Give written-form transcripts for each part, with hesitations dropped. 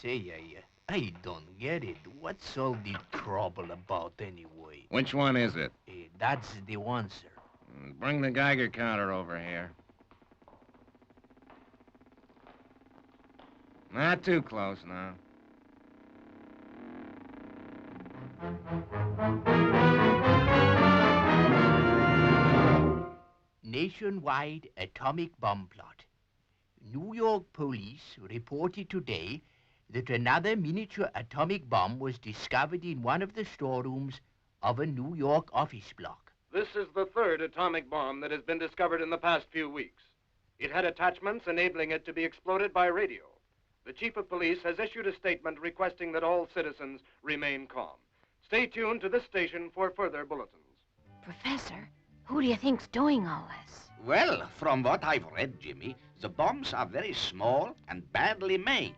say, I don't get it. What's all the trouble about anyway? Which one is it? That's the one, sir. Bring the Geiger counter over here. Not too close now. Nationwide atomic bomb plot. New York police reported today that another miniature atomic bomb was discovered in one of the storerooms of a New York office block. This is the third atomic bomb that has been discovered in the past few weeks. It had attachments enabling it to be exploded by radio. The chief of police has issued a statement requesting that all citizens remain calm. Stay tuned to this station for further bulletins. Professor, who do you think's doing all this? Well, from what I've read, Jimmy, the bombs are very small and badly made.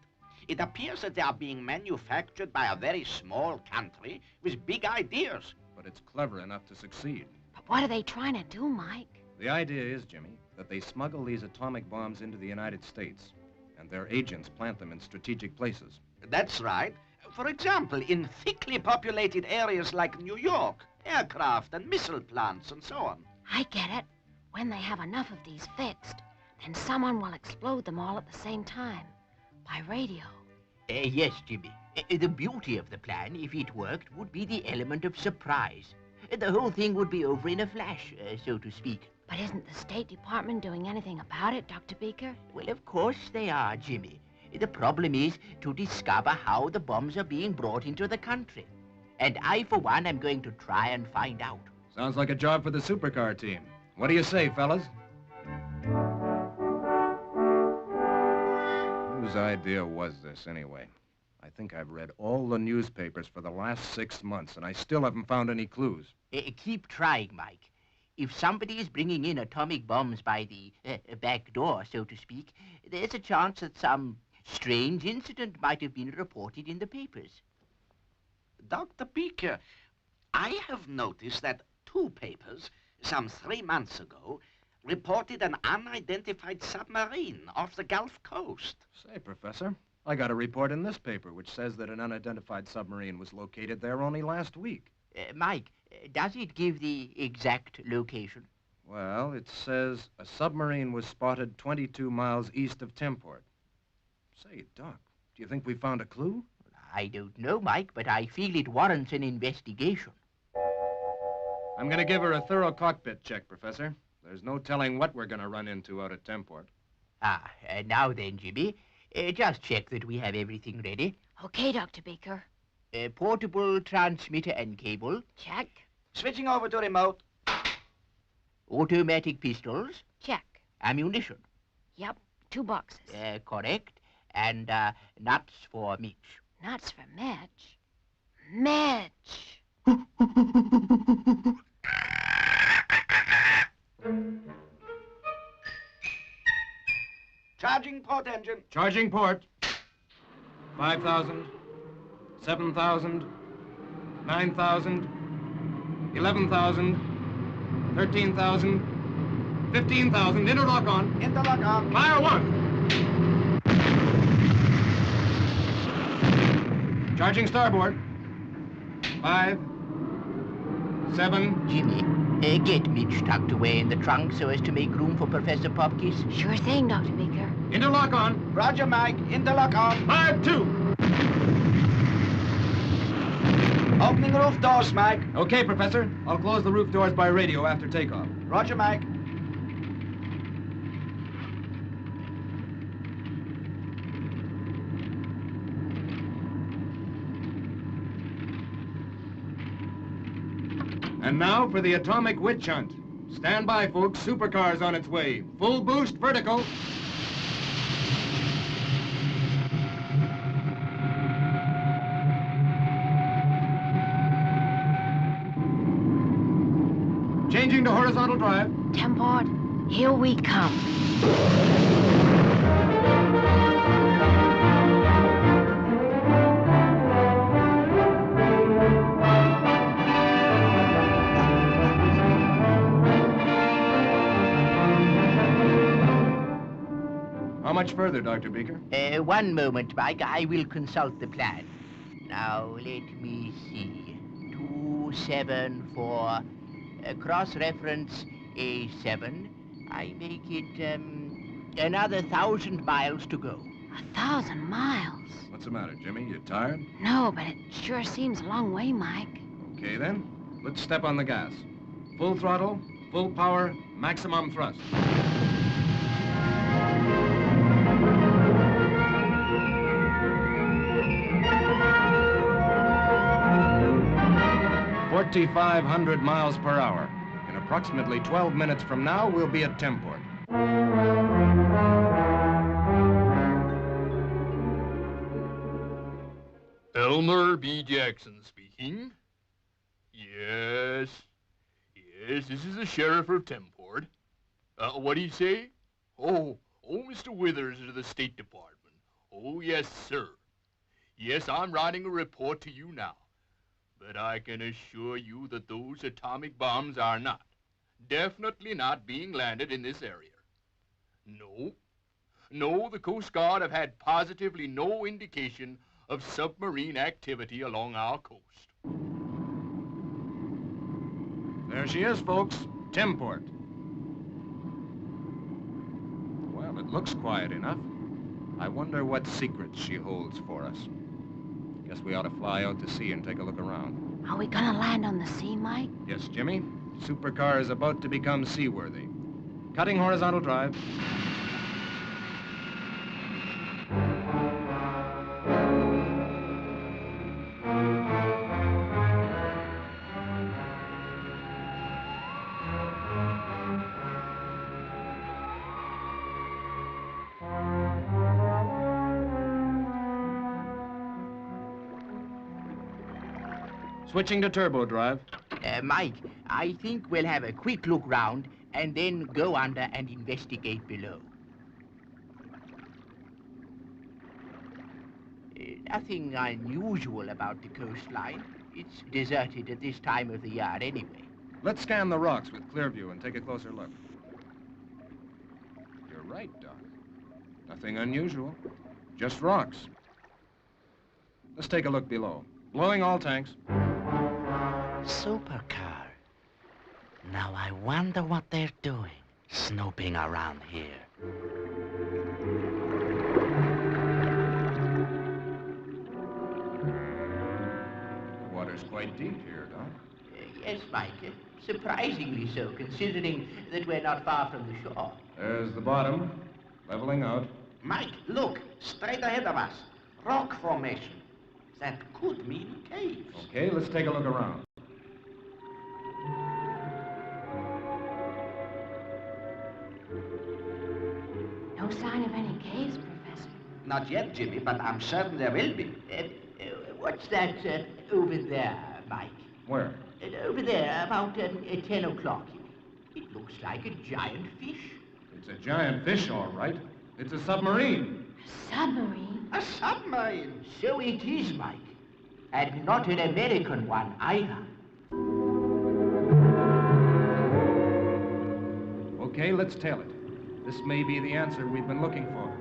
It appears that they are being manufactured by a very small country with big ideas. But it's clever enough to succeed. But what are they trying to do, Mike? The idea is, Jimmy, that they smuggle these atomic bombs into the United States, and their agents plant them in strategic places. That's right. For example, in thickly populated areas like New York, aircraft and missile plants and so on. I get it. When they have enough of these fixed, then someone will explode them all at the same time. By radio. Yes, Jimmy. The beauty of the plan, if it worked, would be the element of surprise. The whole thing would be over in a flash, so to speak. But isn't the State Department doing anything about it, Dr. Beaker? Well, of course they are, Jimmy. The problem is to discover how the bombs are being brought into the country. And I, for one, am going to try and find out. Sounds like a job for the supercar team. What do you say, fellas? Whose idea was this, anyway? I think I've read all the newspapers for the last 6 months, and I still haven't found any clues. Keep trying, Mike. If somebody is bringing in atomic bombs by the back door, so to speak, there's a chance that some strange incident might have been reported in the papers. Dr. Beaker, I have noticed that 2 papers, some 3 months ago, reported an unidentified submarine off the Gulf Coast. Say, Professor, I got a report in this paper which says that an unidentified submarine was located there only last week. Mike, does it give the exact location? Well, it says a submarine was spotted 22 miles east of Temport. Say, Doc, do you think we found a clue? I don't know, Mike, but I feel it warrants an investigation. I'm going to give her a thorough cockpit check, Professor. There's no telling what we're going to run into out at Temport. Now then, Jimmy, just check that we have everything ready. Okay, Dr. Beaker. Portable transmitter and cable. Check. Switching over to remote. Automatic pistols. Check. Ammunition. Yep, 2 boxes. Correct. And nuts for Mitch. Nuts for Mitch? Mitch! Charging port engine. Charging port. 5,000, 7,000, 9,000, 11,000, 13,000, 15,000. Interlock on. Interlock on. Fire 1. Charging starboard. 5, 7. Jimmy, get Mitch tucked away in the trunk so as to make room for Professor Popkiss. Sure thing, Dr. Beaker. Interlock on. Roger, Mike. Interlock on. 5, 2. Opening roof doors, Mike. Okay, Professor. I'll close the roof doors by radio after takeoff. Roger, Mike. And now for the atomic witch hunt. Stand by, folks. Supercar's on its way. Full boost vertical. Changing to horizontal drive. Temport, here we come. How much further, Dr. Beaker? 1 moment, Mike. I will consult the plan. Now, let me see. 274. Cross-reference A7. I make it, another 1,000 miles to go. 1,000 miles? What's the matter, Jimmy? You tired? No, but it sure seems a long way, Mike. Okay, then. Let's step on the gas. Full throttle, full power, maximum thrust. $4,500 miles per hour. In approximately 12 minutes from now, we'll be at Temport. Elmer B. Jackson speaking. Yes. Yes, this is the sheriff of Temport. What do you say? Oh, Mr. Withers of the State Department. Oh, yes, sir. Yes, I'm writing a report to you now. But I can assure you that those atomic bombs are not, definitely not being landed in this area. No. No, the Coast Guard have had positively no indication of submarine activity along our coast. There she is, folks. Temport. Well, it looks quiet enough. I wonder what secrets she holds for us. Guess we ought to fly out to sea and take a look around. Are we gonna land on the sea, Mike? Yes, Jimmy. Supercar is about to become seaworthy. Cutting horizontal drive. Switching to turbo drive. Mike, I think we'll have a quick look round and then go under and investigate below. Nothing unusual about the coastline. It's deserted at this time of the year anyway. Let's scan the rocks with clear view and take a closer look. You're right, Doc. Nothing unusual. Just rocks. Let's take a look below. Blowing all tanks. Supercar. Now I wonder what they're doing, snooping around here. The water's quite deep here, Doc. Yes, Mike. Surprisingly so, considering that we're not far from the shore. There's the bottom, leveling out. Mike, look, straight ahead of us. Rock formation. That could mean caves. Okay, let's take a look around. No sign of any caves, Professor. Not yet, Jimmy, but I'm certain there will be. What's that over there, Mike? Where? Over there, about 10 o'clock. It looks like a giant fish. It's a giant fish, all right. It's a submarine. A submarine? A submarine. So it is, Mike. And not an American one either. Okay, let's tail it. This may be the answer we've been looking for.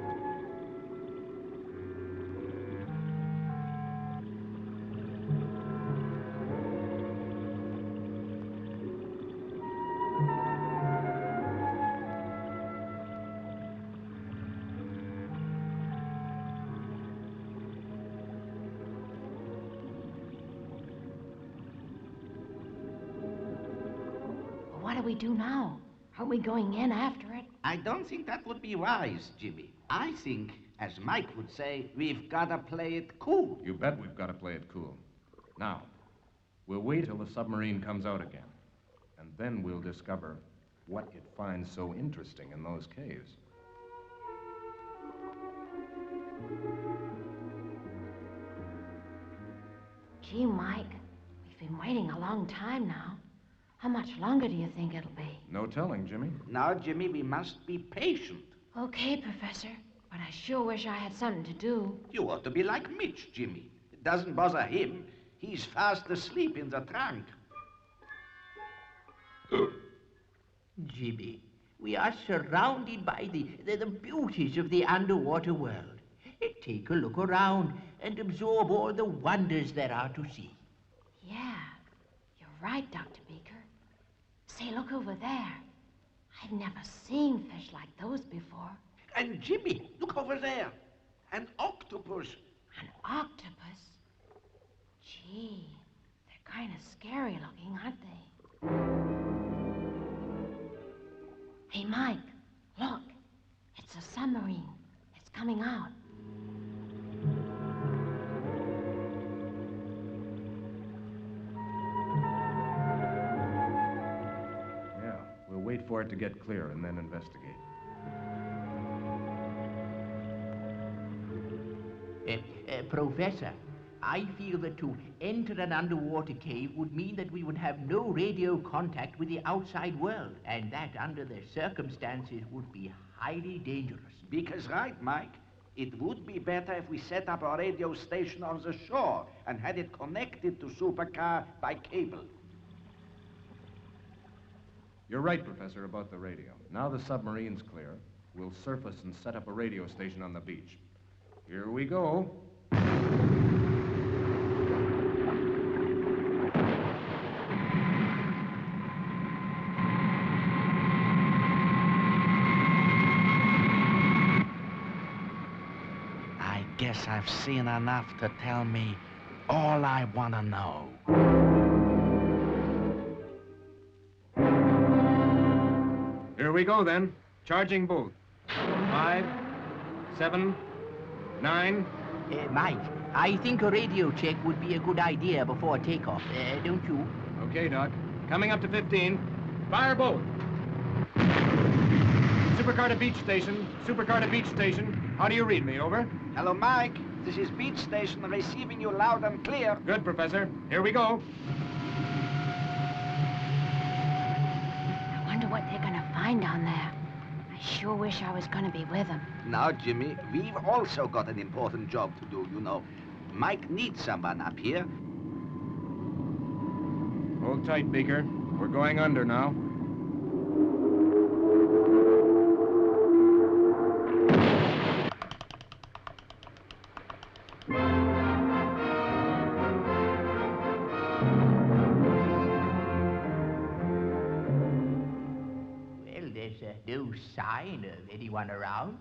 What do we do now? Aren't we going in after it? I don't think that would be wise, Jimmy. I think, as Mike would say, we've got to play it cool. You bet we've got to play it cool. Now, we'll wait till the submarine comes out again. And then we'll discover what it finds so interesting in those caves. Gee, Mike, we've been waiting a long time now. How much longer do you think it'll be? No telling, Jimmy. Now, Jimmy, we must be patient. Okay, Professor, but I sure wish I had something to do. You ought to be like Mitch, Jimmy. It doesn't bother him. He's fast asleep in the trunk. Jimmy, We are surrounded by the beauties of the underwater world. Take a look around and absorb all the wonders there are to see. Yeah, you're right, Dr. Beaker. Say, look over there. I've never seen fish like those before. And Jimmy, look over there. An octopus. An octopus? Gee, they're kind of scary looking, aren't they? Hey, Mike, look. It's a submarine. It's coming out. Yeah, we'll wait for it to get clear and then investigate. Professor, I feel that to enter an underwater cave would mean that we would have no radio contact with the outside world, and that, under the circumstances, would be highly dangerous. Beaker's right, Mike. It would be better if we set up a radio station on the shore and had it connected to Supercar by cable. You're right, Professor, about the radio. Now the submarine's clear, we'll surface and set up a radio station on the beach. Here we go. I guess I've seen enough to tell me all I want to know. Here we go, then. Charging both. 5, 7, 9. Mike, I think a radio check would be a good idea before takeoff, don't you? Okay, Doc. Coming up to 15. Fire both. Supercar to beach station. Supercar to beach station. How do you read me? Over. Hello, Mike. This is Beach Station receiving you loud and clear. Good, Professor. Here we go. I wonder what they're gonna find down there. I sure wish I was gonna be with them. Now, Jimmy, we've also got an important job to do, you know. Mike needs someone up here. Hold tight, Beaker. We're going under now. Well, there's no sign of anyone around.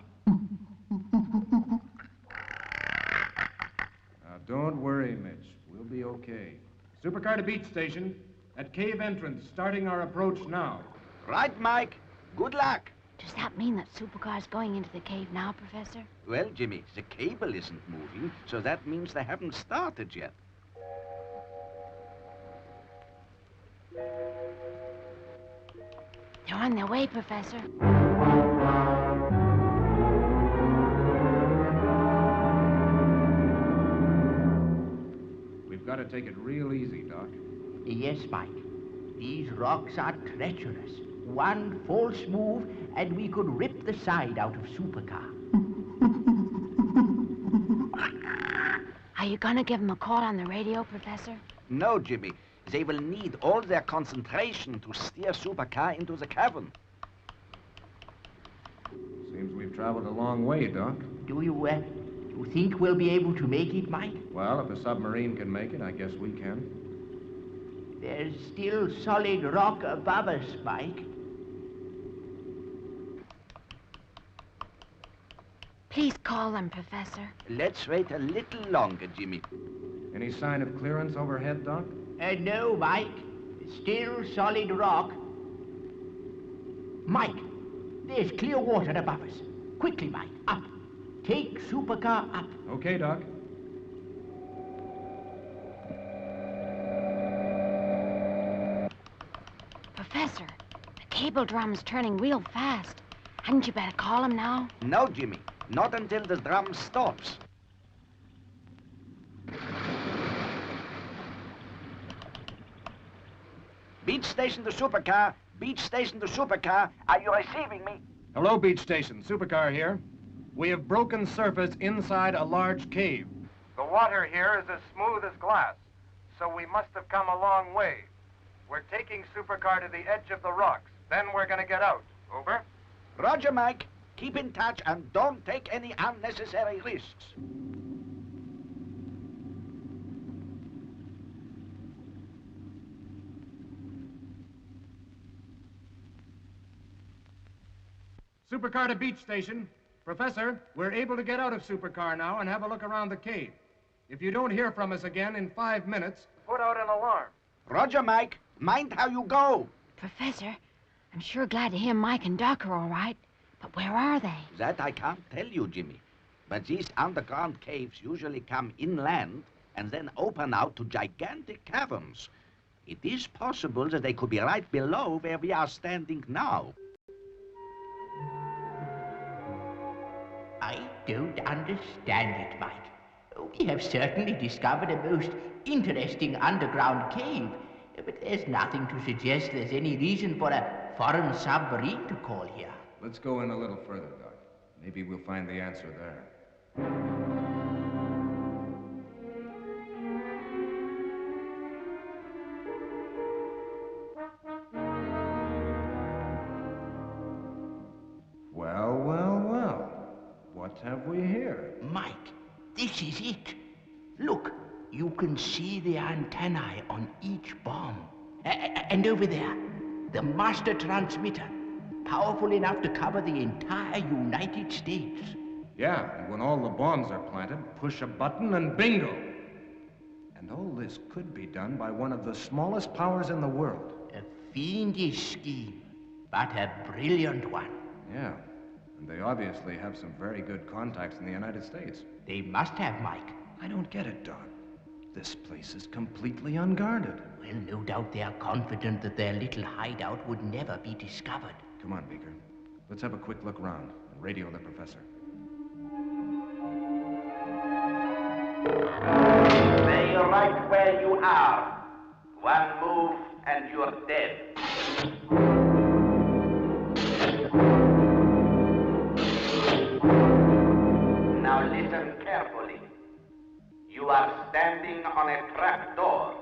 Now, don't worry, Mitch. We'll be okay. Supercar to beach station. At cave entrance, starting our approach now. Right, Mike. Good luck. Does that mean that Supercar's going into the cave now, Professor? Well, Jimmy, the cable isn't moving, so that means they haven't started yet. They're on their way, Professor. We've got to take it real easy, Doc. Yes, Mike. These rocks are treacherous. One false move, and we could rip the side out of Supercar. Are you gonna give them a call on the radio, Professor? No, Jimmy. They will need all their concentration to steer Supercar into the cavern. Seems we've traveled a long way, Doc. Do you think we'll be able to make it, Mike? Well, if a submarine can make it, I guess we can. There's still solid rock above us, Mike. Please call them, Professor. Let's wait a little longer, Jimmy. Any sign of clearance overhead, Doc? No, Mike. Still solid rock. Mike, there's clear water above us. Quickly, Mike, up. Take Supercar up. Okay, Doc. Professor, the cable drum's turning real fast. Hadn't you better call him now? No, Jimmy. Not until the drum stops. Beach station to Supercar. Beach station to Supercar. Are you receiving me? Hello, beach station. Supercar here. We have broken surface inside a large cave. The water here is as smooth as glass, so we must have come a long way. We're taking Supercar to the edge of the rocks. Then we're going to get out. Over. Roger, Mike. Keep in touch and don't take any unnecessary risks. Supercar to beach station. Professor, we're able to get out of Supercar now and have a look around the cave. If you don't hear from us again in 5 minutes, put out an alarm. Roger, Mike. Mind how you go. Professor, I'm sure glad to hear Mike and Doc are all right. But where are they? That I can't tell you, Jimmy. But these underground caves usually come inland and then open out to gigantic caverns. It is possible that they could be right below where we are standing now. I don't understand it, Mike. We have certainly discovered a most interesting underground cave, but there's nothing to suggest there's any reason for a foreign submarine to call here. Let's go in a little further, Doc. Maybe we'll find the answer there. Well, well, well. What have we here? Mike, this is it. Look, you can see the antennae on each bomb. And over there, the master transmitter, powerful enough to cover the entire United States. Yeah, and when all the bombs are planted, push a button and bingo. And all this could be done by one of the smallest powers in the world. A fiendish scheme, but a brilliant one. Yeah, and they obviously have some very good contacts in the United States. They must have, Mike. I don't get it, Doc. This place is completely unguarded. Well, no doubt they are confident that their little hideout would never be discovered. Come on, Beaker. Let's have a quick look around and radio the professor. Stay right where you are. One move and you're dead. Now listen carefully. You are standing on a trap door.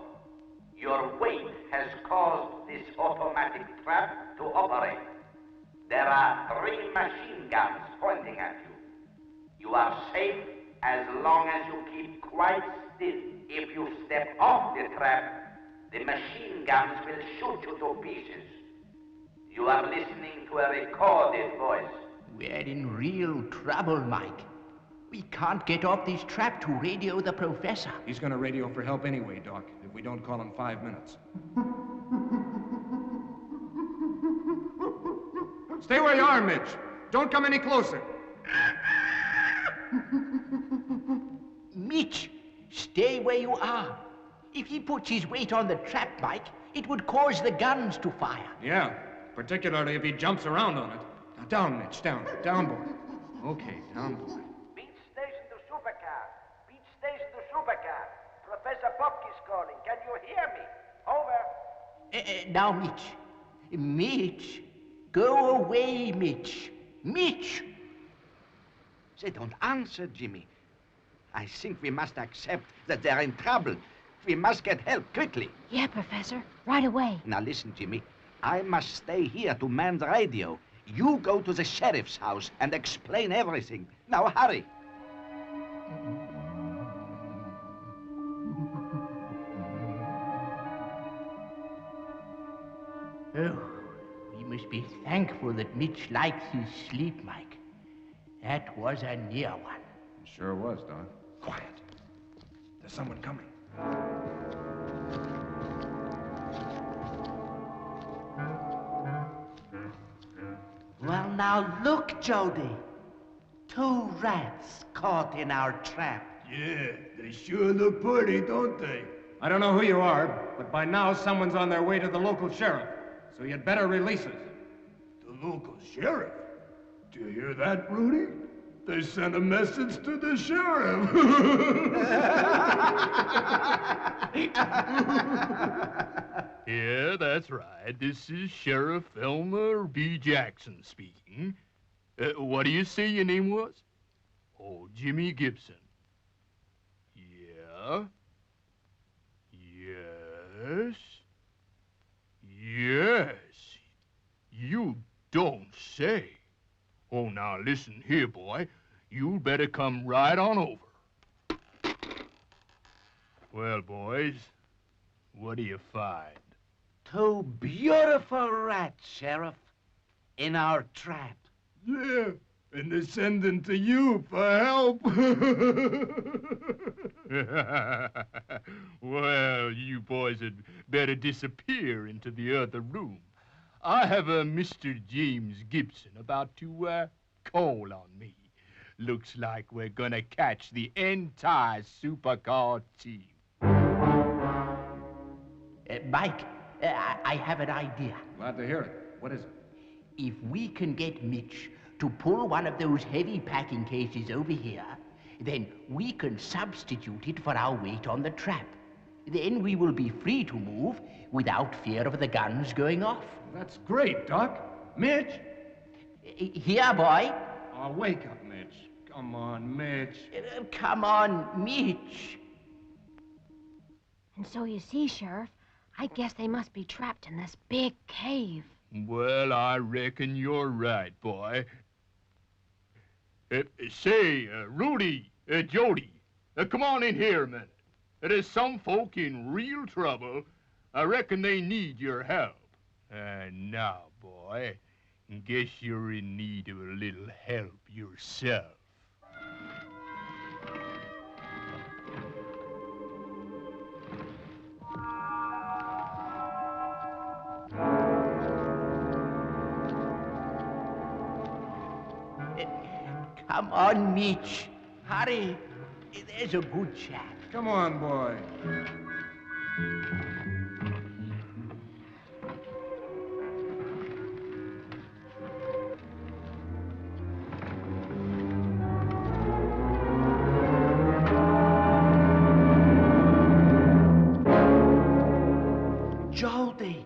Your weight has caused this automatic trap to operate. There are 3 machine guns pointing at you. You are safe as long as you keep quite still. If you step off the trap, the machine guns will shoot you to pieces. You are listening to a recorded voice. We're in real trouble, Mike. We can't get off this trap to radio the professor. He's gonna radio for help anyway, Doc, if we don't call him 5 minutes. Stay where you are, Mitch. Don't come any closer. Mitch, stay where you are. If he puts his weight on the trap, Mike, it would cause the guns to fire. Yeah, particularly if he jumps around on it. Now down, Mitch, down. Down, boy. Okay, down, boy. Beach station to supercar. Beach station to supercar. Professor Popke's calling. Can you hear me? Over. Now, Mitch. Mitch. Go away, Mitch. Mitch! They don't answer, Jimmy. I think we must accept that they're in trouble. We must get help quickly. Yeah, Professor. Right away. Now listen, Jimmy. I must stay here to man the radio. You go to the sheriff's house and explain everything. Now hurry. Oh, we must be thankful that Mitch likes his sleep, Mike. That was a near one. It sure was, Doc. Quiet. There's someone coming. Well, now look, Jody. 2 rats caught in our trap. Yeah, they sure look pretty, don't they? I don't know who you are, but by now someone's on their way to the local sheriff. So you'd better release us. The local sheriff? Do you hear that, Rudy? They sent a message to the sheriff. Yeah, that's right. This is Sheriff Elmer B. Jackson speaking. What do you say your name was? Oh, Jimmy Gibson. Yeah? Yes? Yes. You don't say. Oh, now listen here, boy. You'd better come right on over. Well, boys, what do you find? 2 beautiful rats, Sheriff, in our trap. Yeah, and they're sending to you for help. Well, you boys had better disappear into the other room. I have a Mr. James Gibson about to call on me. Looks like we're gonna catch the entire supercar team. Mike, I have an idea. Glad to hear it. What is it? If we can get Mitch to pull one of those heavy packing cases over here, then we can substitute it for our weight on the trap. Then we will be free to move without fear of the guns going off. That's great, Doc. Mitch? Here, boy. Oh, wake up, Mitch. Come on, Mitch. Come on, Mitch. And so you see, Sheriff, I guess they must be trapped in this big cave. Well, I reckon you're right, boy. Say, Rudy, Jody, come on in here a minute. There's some folk in real trouble. I reckon they need your help. And now, boy, guess you're in need of a little help yourself. Come on, Mitch. Hurry. There's a good chap. Come on, boy. Jody,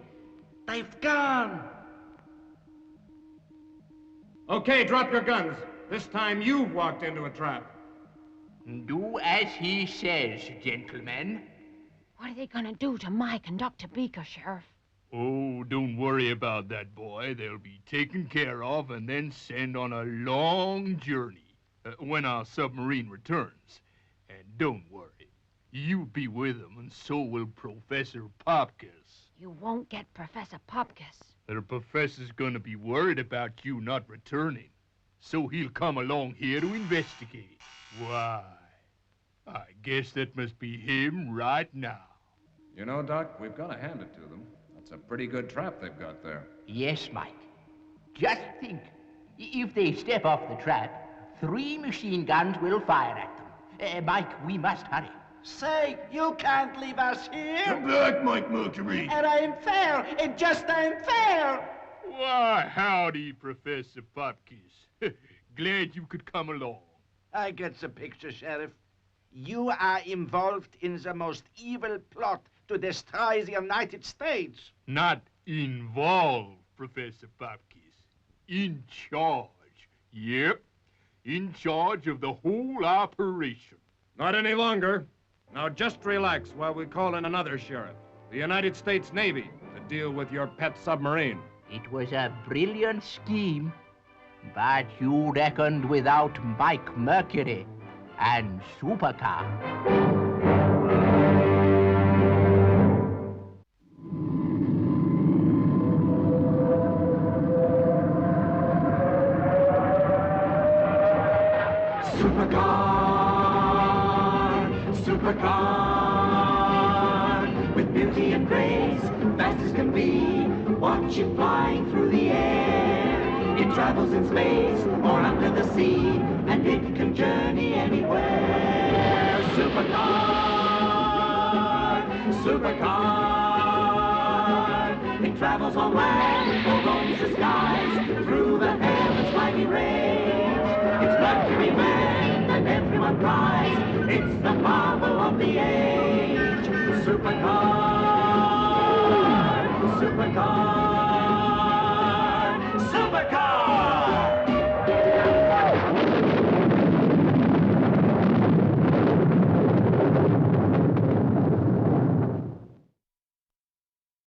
they've gone. Okay, drop your guns. This time you've walked into a trap. Do as he says, gentlemen. What are they gonna do to Mike and Dr. Beaker, Sheriff? Oh, don't worry about that, boy. They'll be taken care of and then sent on a long journey when our submarine returns. And don't worry, you'll be with them, and so will Professor Popkus. You won't get Professor Popkus. The professor's gonna be worried about you not returning, so he'll come along here to investigate. Why, I guess that must be him right now. You know, Doc, we've got to hand it to them. That's a pretty good trap they've got there. Yes, Mike. Just think. If they step off the trap, 3 machine guns will fire at them. Mike, we must hurry. Say, you can't leave us here. back, Mike Mercury. And I'm fair, and just I'm fair. Why, howdy, Professor Popkus. Glad you could come along. I get the picture, Sheriff. You are involved in the most evil plot to destroy the United States. Not involved, Professor Popkus. In charge. Yep. In charge of the whole operation. Not any longer. Now just relax while we call in another sheriff, the United States Navy, to deal with your pet submarine. It was a brilliant scheme, but you reckoned without Mike Mercury and Supercar. Supercar, with beauty and grace, fast as can be, watch it flying through the air. It travels in space or under the sea, and it can journey anywhere. Supercar, supercar, it travels on land or roams the skies, through the heavens' mighty range. It's Mercury Man, and everyone cries, it's the marvel of the age. Supercar, supercar.